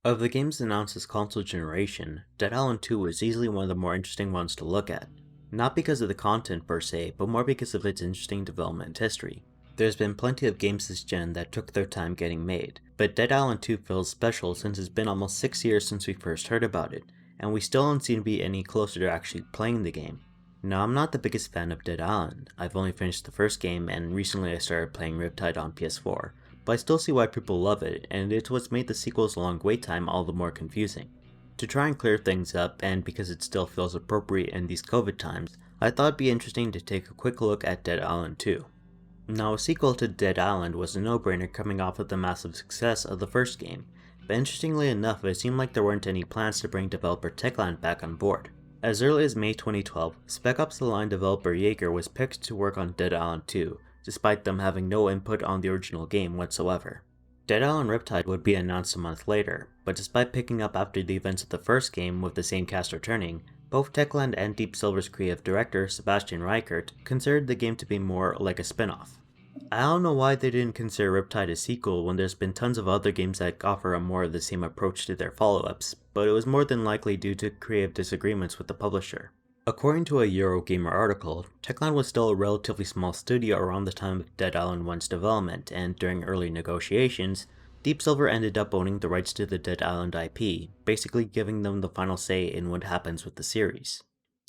Of the games announced this console generation, Dead Island 2 was easily one of the more interesting ones to look at. Not because of the content per se, but more because of its interesting development history. There's been plenty of games this gen that took their time getting made, but Dead Island 2 feels special since it's been almost 6 years since we first heard about it, and we still don't seem to be any closer to actually playing the game. Now, I'm not the biggest fan of Dead Island. I've only finished the first game, and recently I started playing Riptide on PS4, but I still see why people love it, and it's what's made the sequel's long wait time all the more confusing. To try and clear things up, and because it still feels appropriate in these COVID times, I thought it'd be interesting to take a quick look at Dead Island 2. Now, a sequel to Dead Island was a no-brainer coming off of the massive success of the first game, but interestingly enough, it seemed like there weren't any plans to bring developer Techland back on board. As early as May 2012, Spec Ops The Line developer Jaeger was picked to work on Dead Island 2, despite them having no input on the original game whatsoever. Dead Island Riptide would be announced a month later, but despite picking up after the events of the first game with the same cast returning, both Techland and Deep Silver's creative director, Sebastian Reichert, considered the game to be more like a spin-off. I don't know why they didn't consider Riptide a sequel when there's been tons of other games that offer a more of the same approach to their follow-ups, but it was more than likely due to creative disagreements with the publisher. According to a Eurogamer article, Techland was still a relatively small studio around the time of Dead Island 1's development, and during early negotiations, Deep Silver ended up owning the rights to the Dead Island IP, basically giving them the final say in what happens with the series.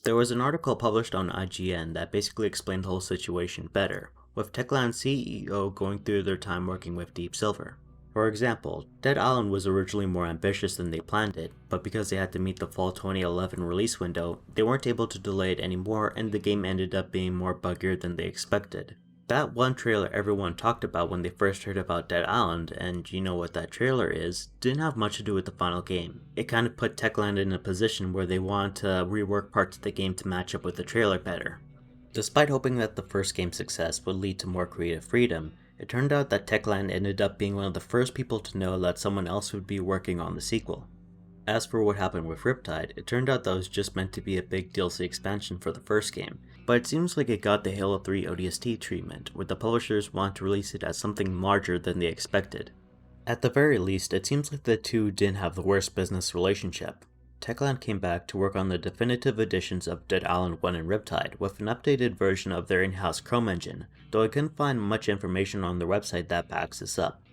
There was an article published on IGN that basically explained the whole situation better, with Techland's CEO going through their time working with Deep Silver. For example, Dead Island was originally more ambitious than they planned it, but because they had to meet the fall 2011 release window, they weren't able to delay it anymore and the game ended up being more buggier than they expected. That one trailer everyone talked about when they first heard about Dead Island, and you know what that trailer is, didn't have much to do with the final game. It kind of put Techland in a position where they wanted to rework parts of the game to match up with the trailer better. Despite hoping that the first game's success would lead to more creative freedom, it turned out that Techland ended up being one of the first people to know that someone else would be working on the sequel. As for what happened with Riptide, it turned out that was just meant to be a big DLC expansion for the first game, but it seems like it got the Halo 3 ODST treatment, with the publishers wanting to release it as something larger than they expected. At the very least, it seems like the two didn't have the worst business relationship. Techland came back to work on the definitive editions of Dead Island 1 and Riptide with an updated version of their in-house Chrome engine, though I couldn't find much information on their website that backs this up.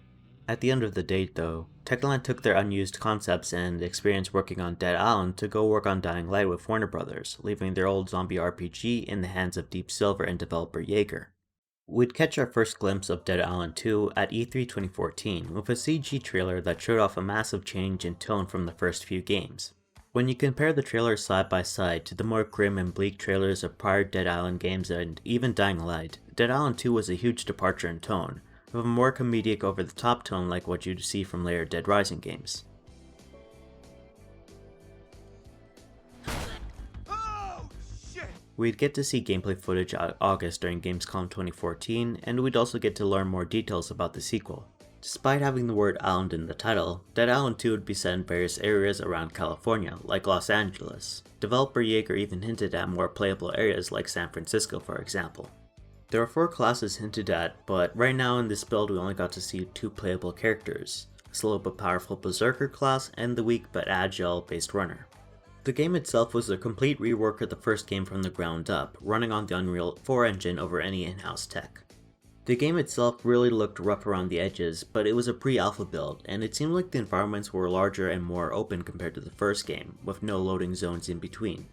At the end of the day though, Techland took their unused concepts and experience working on Dead Island to go work on Dying Light with Warner Brothers, leaving their old zombie RPG in the hands of Deep Silver and developer Jaeger. We'd catch our first glimpse of Dead Island 2 at E3 2014 with a CG trailer that showed off a massive change in tone from the first few games. When you compare the trailers side by side to the more grim and bleak trailers of prior Dead Island games and even Dying Light, Dead Island 2 was a huge departure in tone, with a more comedic over-the-top tone like what you'd see from later Dead Rising games. Oh, shit. We'd get to see gameplay footage in August during Gamescom 2014, and we'd also get to learn more details about the sequel. Despite having the word island in the title, Dead Island 2 would be set in various areas around California, like Los Angeles. Developer Jaeger even hinted at more playable areas like San Francisco, for example. There are 4 classes hinted at, but right now in this build we only got to see 2 playable characters, a slow but powerful Berserker class and the weak but agile based runner. The game itself was a complete rework of the first game from the ground up, running on the Unreal 4 engine over any in-house tech. The game itself really looked rough around the edges, but it was a pre-alpha build, and it seemed like the environments were larger and more open compared to the first game, with no loading zones in between.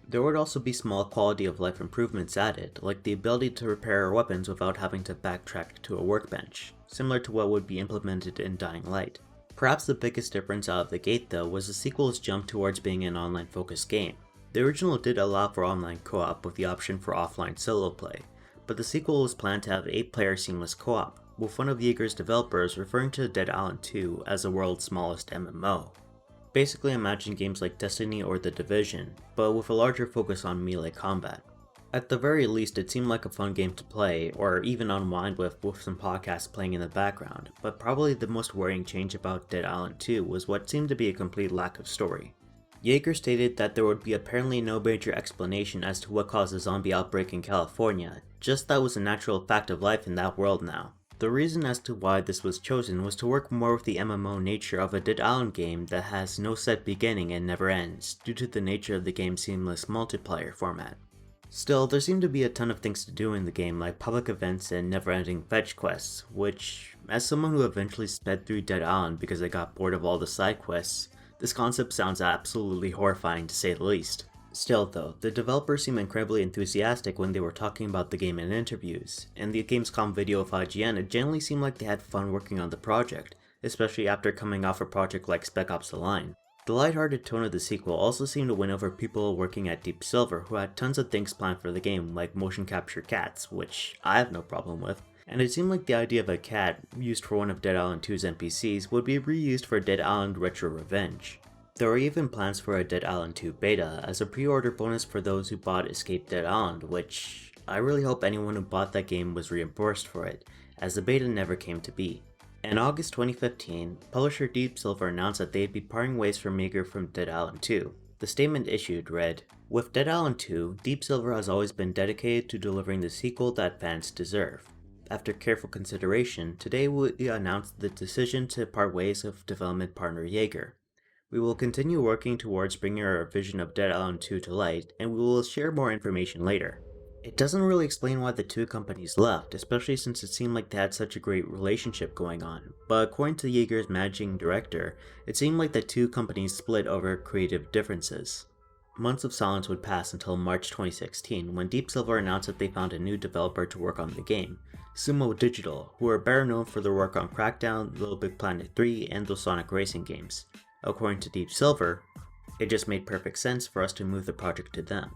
There would also be small quality of life improvements added, like the ability to repair our weapons without having to backtrack to a workbench, similar to what would be implemented in Dying Light. Perhaps the biggest difference out of the gate though was the sequel's jump towards being an online focused game. The original did allow for online co-op with the option for offline solo play, but the sequel was planned to have 8-player seamless co-op, with one of Jaeger's developers referring to Dead Island 2 as the world's smallest MMO. Basically imagine games like Destiny or The Division, but with a larger focus on melee combat. At the very least, it seemed like a fun game to play, or even unwind with some podcasts playing in the background, but probably the most worrying change about Dead Island 2 was what seemed to be a complete lack of story. Jaeger stated that there would be apparently no major explanation as to what caused the zombie outbreak in California, just that was a natural fact of life in that world now. The reason as to why this was chosen was to work more with the MMO nature of a Dead Island game that has no set beginning and never ends, due to the nature of the game's seamless multiplayer format. Still, there seemed to be a ton of things to do in the game, like public events and never-ending fetch quests, which, as someone who eventually sped through Dead Island because I got bored of all the side quests, this concept sounds absolutely horrifying to say the least. Still though, the developers seemed incredibly enthusiastic when they were talking about the game in interviews. In the Gamescom video of IGN, it generally seemed like they had fun working on the project, especially after coming off a project like Spec Ops: The Line. The lighthearted tone of the sequel also seemed to win over people working at Deep Silver who had tons of things planned for the game, like motion capture cats, which I have no problem with, and it seemed like the idea of a cat used for one of Dead Island 2's NPCs would be reused for Dead Island Retro Revenge. There were even plans for a Dead Island 2 beta as a pre-order bonus for those who bought Escape Dead Island, which I really hope anyone who bought that game was reimbursed for it, as the beta never came to be. In August 2015, publisher Deep Silver announced that they'd be parting ways from Yeager from Dead Island 2. The statement issued read, "With Dead Island 2, Deep Silver has always been dedicated to delivering the sequel that fans deserve. After careful consideration, today we announce the decision to part ways with development partner Yeager. We will continue working towards bringing our vision of Dead Island 2 to light, and we will share more information later." It doesn't really explain why the two companies left, especially since it seemed like they had such a great relationship going on, but according to Yeager's managing director, it seemed like the two companies split over creative differences. Months of silence would pass until March 2016, when Deep Silver announced that they found a new developer to work on the game, Sumo Digital, who are better known for their work on Crackdown, Little Big Planet 3, and those Sonic racing games. According to Deep Silver, it just made perfect sense for us to move the project to them.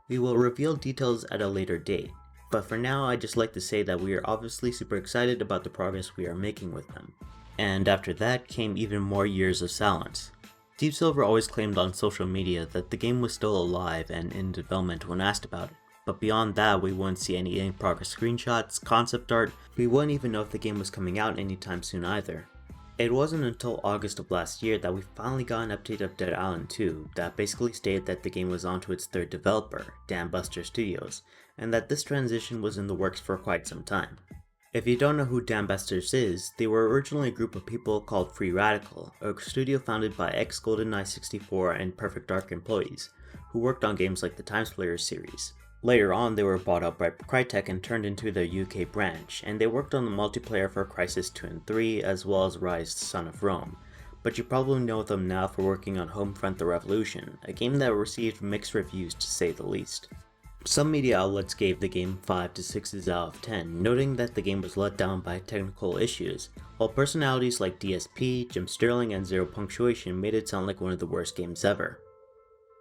We will reveal details at a later date, but for now I'd just like to say that we are obviously super excited about the progress we are making with them. And after that came even more years of silence. Deep Silver always claimed on social media that the game was still alive and in development when asked about it, but beyond that we wouldn't see any in-progress screenshots, concept art, we wouldn't even know if the game was coming out anytime soon either. It wasn't until August of last year that we finally got an update of Dead Island 2 that basically stated that the game was onto its third developer, Dambuster Studios, and that this transition was in the works for quite some time. If you don't know who Dambusters is, they were originally a group of people called Free Radical, a studio founded by ex-GoldenEye 64 and Perfect Dark employees, who worked on games like the Timesplitters series. Later on, they were bought up by Crytek and turned into their UK branch, and they worked on the multiplayer for Crysis 2 and 3, as well as Rise Son of Rome. But you probably know them now for working on Homefront: The Revolution, a game that received mixed reviews to say the least. Some media outlets gave the game 5 to 6s out of 10, noting that the game was let down by technical issues, while personalities like DSP, Jim Sterling, and Zero Punctuation made it sound like one of the worst games ever.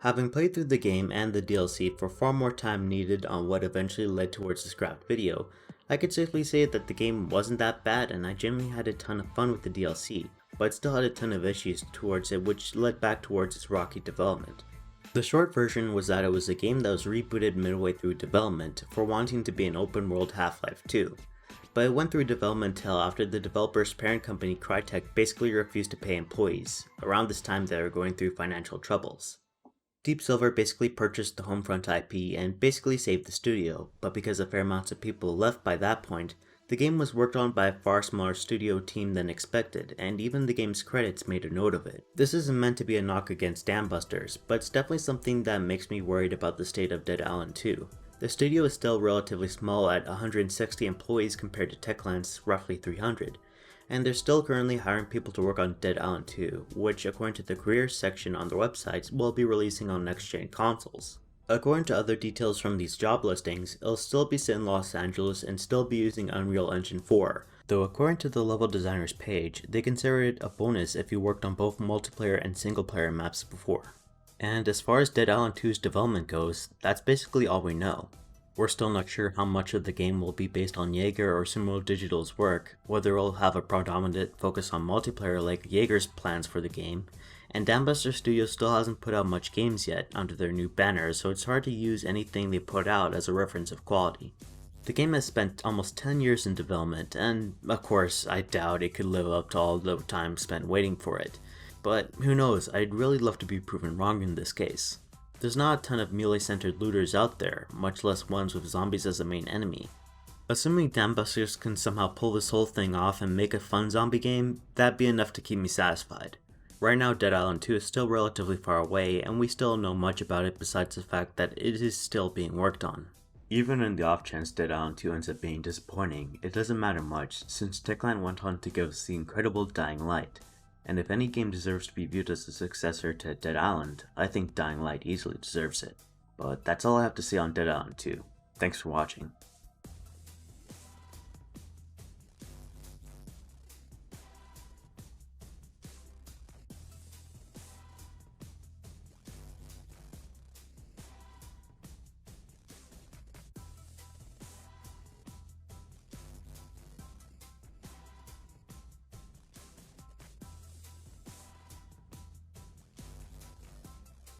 Having played through the game and the DLC for far more time needed on what eventually led towards the scrapped video, I could safely say that the game wasn't that bad and I genuinely had a ton of fun with the DLC, but it still had a ton of issues towards it which led back towards its rocky development. The short version was that it was a game that was rebooted midway through development for wanting to be an open world Half-Life 2, but it went through development hell after the developer's parent company Crytek basically refused to pay employees. Around this time they were going through financial troubles. Deep Silver basically purchased the Homefront IP and basically saved the studio, but because a fair amount of people left by that point, the game was worked on by a far smaller studio team than expected, and even the game's credits made a note of it. This isn't meant to be a knock against Dambusters, but it's definitely something that makes me worried about the state of Dead Island 2. The studio is still relatively small at 160 employees compared to Techland's roughly 300. And they're still currently hiring people to work on Dead Island 2, which according to the careers section on their websites will be releasing on next-gen consoles. According to other details from these job listings, it'll still be set in Los Angeles and still be using Unreal Engine 4, though according to the level designer's page, they consider it a bonus if you worked on both multiplayer and single-player maps before. And as far as Dead Island 2's development goes, that's basically all we know. We're still not sure how much of the game will be based on Yeager or Sumo Digital's work, whether it'll have a predominant focus on multiplayer like Yeager's plans for the game, and Dambuster Studios still hasn't put out much games yet under their new banner, so it's hard to use anything they put out as a reference of quality. The game has spent almost 10 years in development, and of course I doubt it could live up to all the time spent waiting for it, but who knows, I'd really love to be proven wrong in this case. There's not a ton of melee-centered looters out there, much less ones with zombies as the main enemy. Assuming Dambusters can somehow pull this whole thing off and make a fun zombie game, that'd be enough to keep me satisfied. Right now Dead Island 2 is still relatively far away, and we still don't know much about it besides the fact that it is still being worked on. Even in the off chance Dead Island 2 ends up being disappointing, it doesn't matter much, since Techland went on to give us the incredible Dying Light, and if any game deserves to be viewed as a successor to Dead Island, I think Dying Light easily deserves it. But that's all I have to say on Dead Island 2. Thanks for watching.